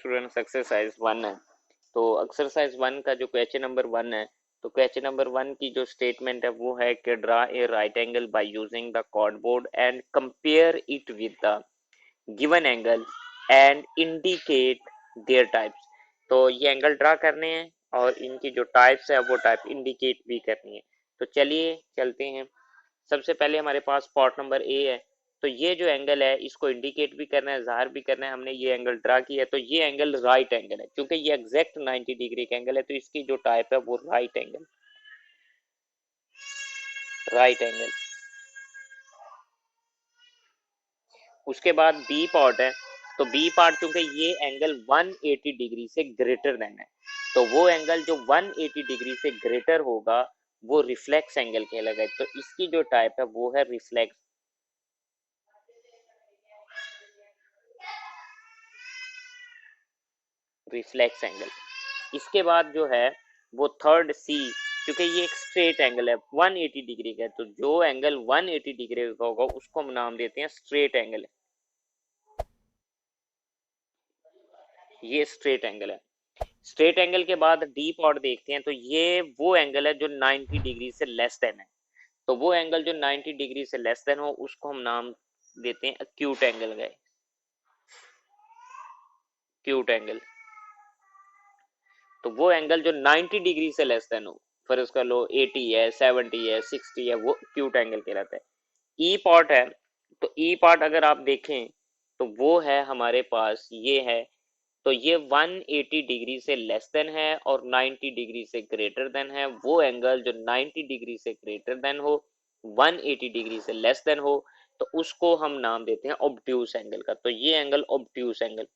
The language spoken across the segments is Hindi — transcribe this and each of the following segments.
स्टूडेंट्स एक्सरसाइज 1 है। तो एक्सरसाइज 1 का जो क्वेश्चन नंबर 1 है, तो क्वेश्चन नंबर 1 की जो स्टेटमेंट है वो है कि draw a right angle by using the cardboard and compare it with the given angle and indicate there types. तो ये एंगल ड्रा करने हैं और इनकी जो टाइप्स है वो टाइप इंडिकेट भी करनी है। तो चलिए चलते हैं। सबसे पहले हमारे पास पार्ट नंबर ए है। तो ये जो एंगल है इसको इंडिकेट भी करना है, ज़ाहिर भी करना है। हमने ये एंगल ड्रा किया है, तो ये एंगल राइट एंगल है क्योंकि ये एग्जैक्ट 90 डिग्री का एंगल है, तो इसकी जो टाइप है वो राइट एंगल, राइट एंगल। उसके बाद बी पार्ट है। तो बी पार्ट चूंकि ये एंगल 180 डिग्री से ग्रेटर देन है, तो वो एंगल जो 180 डिग्री से ग्रेटर होगा वो रिफ्लेक्स एंगल कहलाएगा। तो इसकी जो टाइप है वो है रिफ्लेक्स, रिफ्लेक्स एंगल। इसके बाद जो है वो थर्ड सी, क्योंकि ये एक स्ट्रेट एंगल है 180 डिग्री का, तो जो एंगल 180 डिग्री का होगा उसको हम नाम देते हैं स्ट्रेट एंगल। ये स्ट्रेट एंगल है। स्ट्रेट एंगल के बाद डी पार्ट देखते हैं। तो ये वो एंगल है जो 90 डिग्री से लेस देन है। तो वो एंगल जो 90 डिग्री से लेस देन हो उसको हम नाम देते हैं एक्यूट एंगल का, एक्यूट एंगल। तो वो एंगल जो 90 डिग्री से लेस देन हो, फिर उसका लो 80 है, 70 है, 60 है, वो एक्यूट एंगल कहलाता है। ई पार्ट है। तो ई पार्ट अगर आप देखें तो वो है हमारे पास, ये है। तो ये 180 डिग्री से लेस देन है और 90 डिग्री से ग्रेटर देन है। वो एंगल जो 90 डिग्री से ग्रेटर देन हो, 180 डिग्री से लेस देन हो, तो उसको हम नाम देते हैं ऑब्ट्यूस एंगल का। तो ये angle obtuse angle,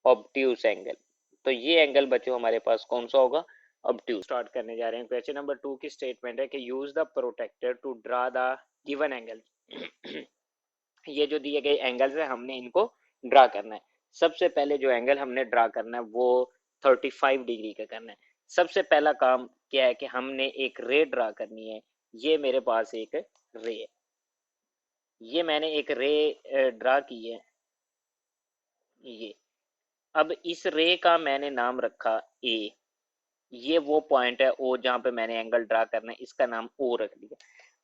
obtuse angle. तो ये एंगल बच्चों हमारे पास कौन सा होगा, ऑब्ट्यूस। स्टार्ट करने जा रहे हैं। क्वेश्चन नंबर 2 की स्टेटमेंट है कि use the protractor to draw the given angle. ये जो दिए गए एंगल्स है हमने इनको ड्रा करना है। सबसे पहले जो एंगल हमने ड्रा करना है वो 35 डिग्री का करना है। सबसे पहला काम क्या है कि हमने एक रे ड्रा करनी है। ये मेरे पास एक रे है, ये मैंने एक रे ड्रा की है। ये अब इस रे का मैंने नाम रखा ए। ये वो पॉइंट है ओ जहां पे मैंने एंगल ड्रा करना है, इसका नाम ओ रख दिया।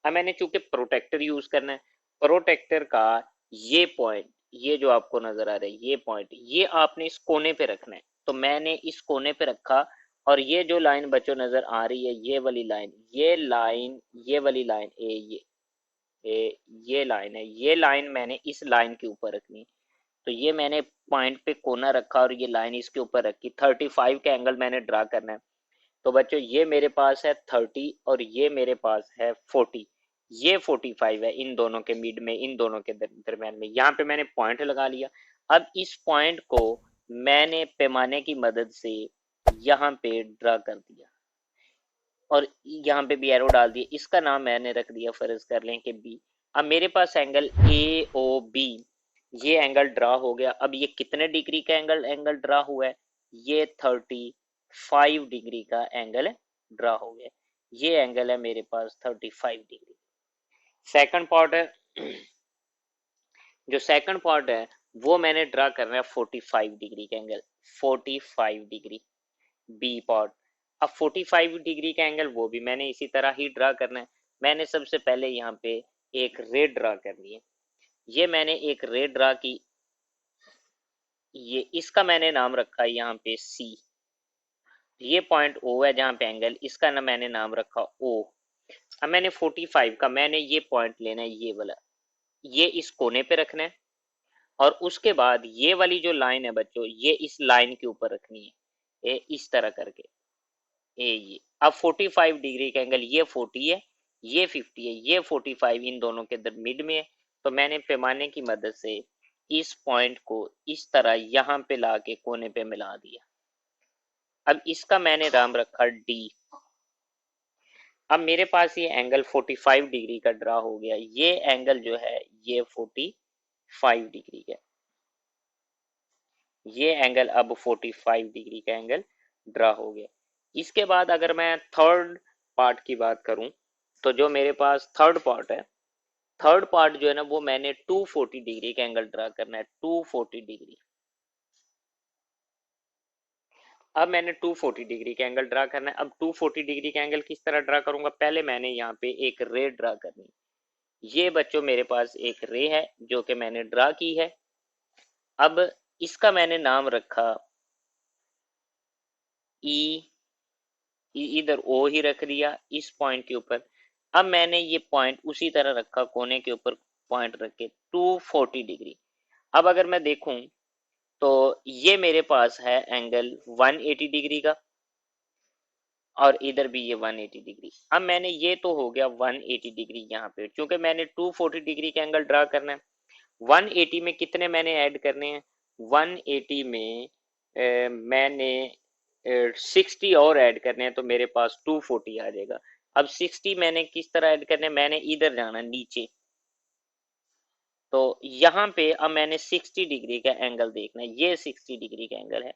अब मैंने चूंकि प्रोटेक्टर यूज करना है, प्रोटेक्टर का ये पॉइंट, ये जो आपको नजर आ रहा है ये पॉइंट, ये आपने इस कोने पे रखना है। तो मैंने इस कोने पे रखा और ये जो लाइन बच्चों नजर आ रही है, ये वाली लाइन, ये लाइन, ये वाली लाइन ये लाइन है, ये लाइन मैंने इस लाइन के ऊपर रखनी है। तो ये मैंने पॉइंट पे कोना रखा और ये लाइन इसके ऊपर रखी। 35 का एंगल मैंने ड्रा करना है। तो बच्चों ये मेरे पास है 30 और ये मेरे पास है 40। ये 45 है इन दोनों के मिड में, इन दोनों के दरम्यान में। यहाँ पे मैंने पॉइंट लगा लिया। अब इस पॉइंट को मैंने पैमाने की मदद से यहाँ पे ड्रा कर दिया और यहाँ पे भी एरो डाल दिया। इसका नाम मैंने रख दिया, फर्ज कर लें कि बी। अब मेरे पास एंगल ए ओ बी, ये एंगल ड्रा हो गया। अब ये कितने डिग्री का एंगल एंगल ड्रा हुआ है, ये 35 डिग्री का एंगल ड्रा हो गया। ये एंगल है मेरे पास 35 डिग्री। सेकंड पार्ट है, जो सेकंड पार्ट है वो मैंने ड्रा करना है 45 डिग्री का एंगल, 45 डिग्री बी पार्ट। अब 45 डिग्री का एंगल वो भी मैंने इसी तरह ही ड्रा करना है। मैंने सबसे पहले यहाँ पे एक रे ड्रा करनी है। ये मैंने एक रे ड्रा की, ये इसका मैंने नाम रखा है यहाँ पे सी। ये पॉइंट ओ है जहाँ पे एंगल, इसका ना मैंने नाम रखा ओ। अब मैंने 45 का मैंने ये पॉइंट लेना है, ये वाला, ये इस कोने पे रखना है। और उसके बाद ये वाली जो लाइन है बच्चों, ये इस लाइन के ऊपर रखनी है, ये इस तरह करके ये। अब 45 डिग्री का एंगल, ये 40 है, ये 50 है, ये 45 इन दोनों के मिड में है। तो मैंने पैमाने की मदद से इस पॉइंट को इस तरह यहाँ पे ला के कोने पे मिला दिया। अब इसका मैंने नाम रखा डी। अब मेरे पास ये एंगल 45 डिग्री का ड्रा हो गया। ये एंगल जो है ये 45 डिग्री का, ये एंगल अब 45 डिग्री का एंगल ड्रा हो गया। इसके बाद अगर मैं थर्ड पार्ट की बात करूं, तो जो मेरे पास थर्ड पार्ट है, थर्ड पार्ट जो है ना वो मैंने 240 डिग्री का एंगल ड्रा करना है, 240 डिग्री। अब मैंने 240 डिग्री का एंगल ड्रा करना है। अब 240 डिग्री का एंगल किस तरह ड्रा करूंगा, पहले मैंने यहाँ पे एक रे ड्रा करनी। ये बच्चों मेरे पास एक रे है जो कि मैंने ड्रा की है। अब इसका मैंने नाम रखा ई, इधर ओ ही रख दिया इस पॉइंट के ऊपर। अब मैंने ये पॉइंट उसी तरह रखा, कोने के ऊपर पॉइंट रख के 240 डिग्री। अब अगर मैं देखूं तो ये मेरे पास है एंगल 180 डिग्री का, और इधर भी ये 180 डिग्री। अब मैंने ये तो हो गया 180 डिग्री यहाँ पे, क्योंकि मैंने 240 डिग्री का एंगल ड्रा करना है। 180 में कितने मैंने ऐड करने हैं, 180 में मैंने 60 और ऐड करने हैं, तो मेरे पास 240 आ जाएगा। अब 60 मैंने किस तरह ऐड करने हैं, मैंने इधर जाना नीचे, तो यहाँ पे अब मैंने 60 डिग्री का एंगल देखना है, ये 60 डिग्री का एंगल है।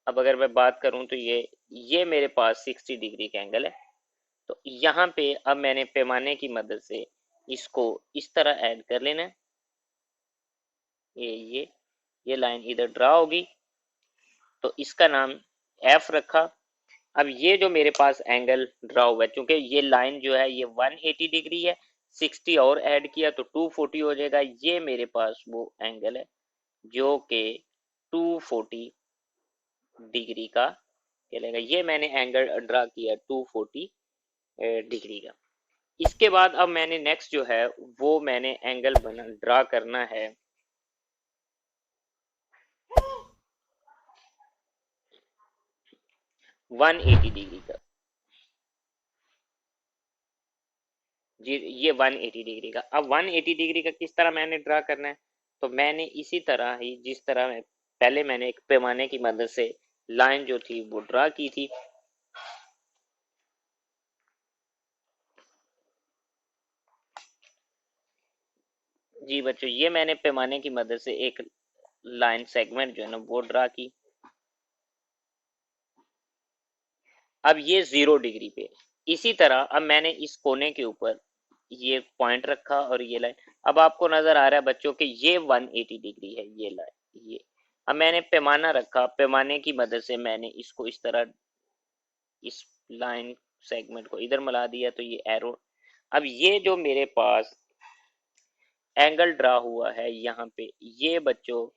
अब अगर मैं बात करूं तो ये मेरे पास 60 डिग्री का एंगल है। तो यहाँ पे अब मैंने पैमाने की मदद से इसको इस तरह ऐड कर लेना है। ये लाइन इधर ड्रा होगी, तो इसका नाम एफ रखा। अब ये जो मेरे पास एंगल ड्रा हुआ है, चूंकि ये लाइन जो है ये 180 डिग्री है, 60 और ऐड किया तो 240 हो जाएगा। ये मेरे पास वो एंगल है जो कि 240 डिग्री का कहलाएगा। ये मैंने एंगल ड्रा किया 240 डिग्री का। इसके बाद अब मैंने नेक्स्ट जो है वो मैंने एंगल बना ड्रा करना है 180 डिग्री का। जी, ये 180 डिग्री का। अब 180 डिग्री का किस तरह मैंने ड्रा करना है, तो मैंने इसी तरह ही जिस तरह पहले मैंने एक पैमाने की मदद से लाइन जो थी वो ड्रा की थी। जी बच्चों, ये मैंने पैमाने की मदद से एक लाइन सेगमेंट जो है ना वो ड्रा की। अब ये 0 डिग्री पे, इसी तरह अब मैंने इस कोने के ऊपर ये पॉइंट रखा और ये लाइन। अब आपको नजर आ रहा है बच्चों कि ये 180 डिग्री है ये लाइन, ये। अब मैंने पैमाना रखा, पैमाने की मदद से मैंने इसको इस तरह इस लाइन सेगमेंट को इधर मिला दिया, तो ये एरो। अब ये जो मेरे पास एंगल ड्रा हुआ है यहाँ पे, ये बच्चों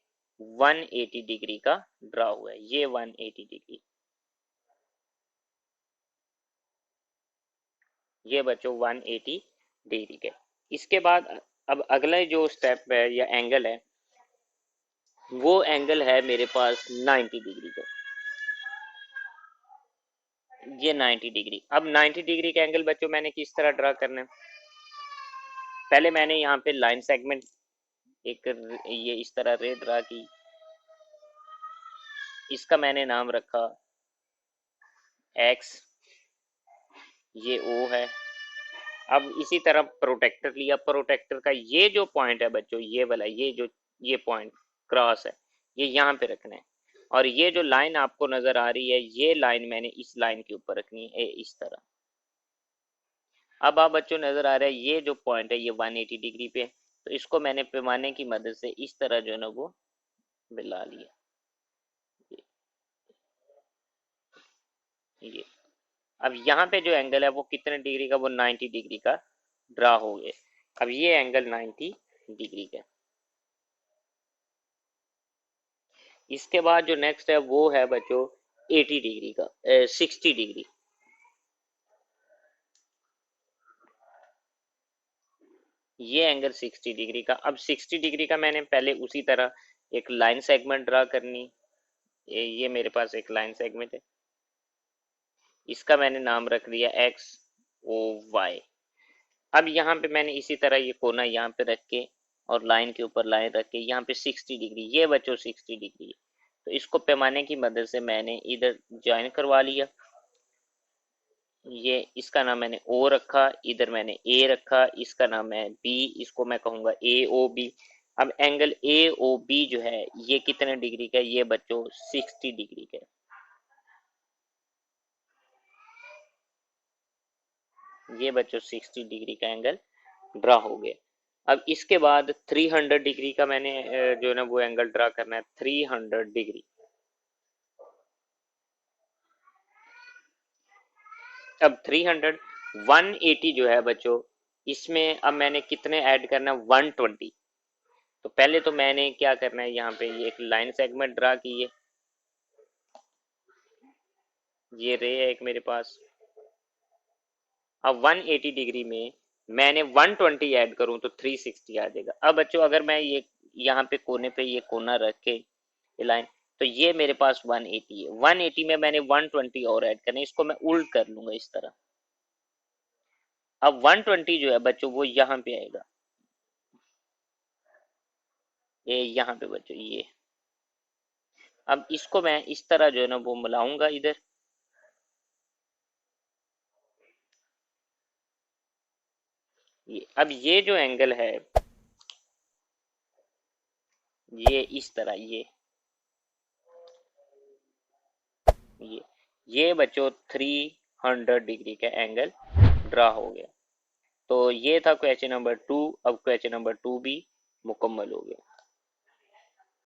180 डिग्री का ड्रा हुआ है, ये 180 डिग्री। ये बच्चों 180 डिग्री के। इसके बाद अब अगला जो स्टेप है या एंगल है, वो एंगल है मेरे पास 90 डिग्री का। ये 90 डिग्री। अब 90 डिग्री का एंगल बच्चों मैंने किस तरह ड्रा करना है, पहले मैंने यहाँ पे लाइन सेगमेंट एक ये इस तरह रे ड्रा की। इसका मैंने नाम रखा एक्स, ये ओ है। अब इसी तरह प्रोटेक्टर लिया, प्रोटेक्टर का ये जो पॉइंट है बच्चों, ये वाला ये पॉइंट क्रॉस है, ये यहाँ पे रखना है। और ये जो लाइन आपको नजर आ रही है, ये लाइन मैंने इस लाइन के ऊपर रखनी है इस तरह। अब आप बच्चों नजर आ रहा है ये जो पॉइंट है ये 180 डिग्री पे, तो इसको मैंने पैमाने की मदद से इस तरह जो है ना वो मिला लिया। ये अब यहाँ पे जो एंगल है वो कितने डिग्री का, वो 90 डिग्री का ड्रा हो गया। अब ये एंगल 90 डिग्री का। इसके बाद जो नेक्स्ट है वो है बच्चों 80 डिग्री का, 60 डिग्री। ये एंगल 60 डिग्री का। अब 60 डिग्री का मैंने पहले उसी तरह एक लाइन सेगमेंट ड्रा करनी। ये मेरे पास एक लाइन सेगमेंट है, इसका मैंने नाम रख दिया एक्स ओ वाई। अब यहाँ पे मैंने इसी तरह ये कोना यहाँ पे रख के और लाइन के ऊपर लाइन रख के यहाँ पे 60 डिग्री, ये बच्चों 60 डिग्री है। तो इसको पैमाने की मदद से मैंने इधर ज्वाइन करवा लिया। ये इसका नाम मैंने ओ रखा, इधर मैंने ए रखा, इसका नाम है बी, इसको मैं कहूंगा ए ओ बी। अब एंगल ए ओ बी जो है ये कितने डिग्री का है, ये बच्चों 60 डिग्री का है। ये बच्चों 60 डिग्री का एंगल ड्रा हो गया। अब इसके बाद 300 डिग्री का मैंने जो है ना वो एंगल ड्रा करना है, 300 डिग्री। अब 300, 180 जो है बच्चों, इसमें अब मैंने कितने ऐड करना है, 120। तो पहले तो मैंने क्या करना है, यहाँ पे ये एक लाइन सेगमेंट ड्रा की है, ये रे है एक मेरे पास। अब 180 डिग्री में मैंने 120 ऐड करूं तो 360 आ जाएगा। अब बच्चों अगर मैं ये यहाँ पे कोने पे ये कोना रख के ये लाइन, तो ये मेरे पास 180 है, 180 में मैंने 120 और ऐड करना है, इसको मैं उल्ट कर लूंगा इस तरह। अब 120 जो है बच्चों वो यहाँ पे आएगा, ये यहाँ पे बच्चों ये। अब इसको मैं इस तरह जो है ना वो मिलाऊंगा इधर, ये अब ये जो एंगल है ये इस तरह ये ये बच्चों 300 डिग्री का एंगल ड्रा हो गया। तो ये था क्वेश्चन नंबर 2। अब क्वेश्चन नंबर 2 भी मुकम्मल हो गया।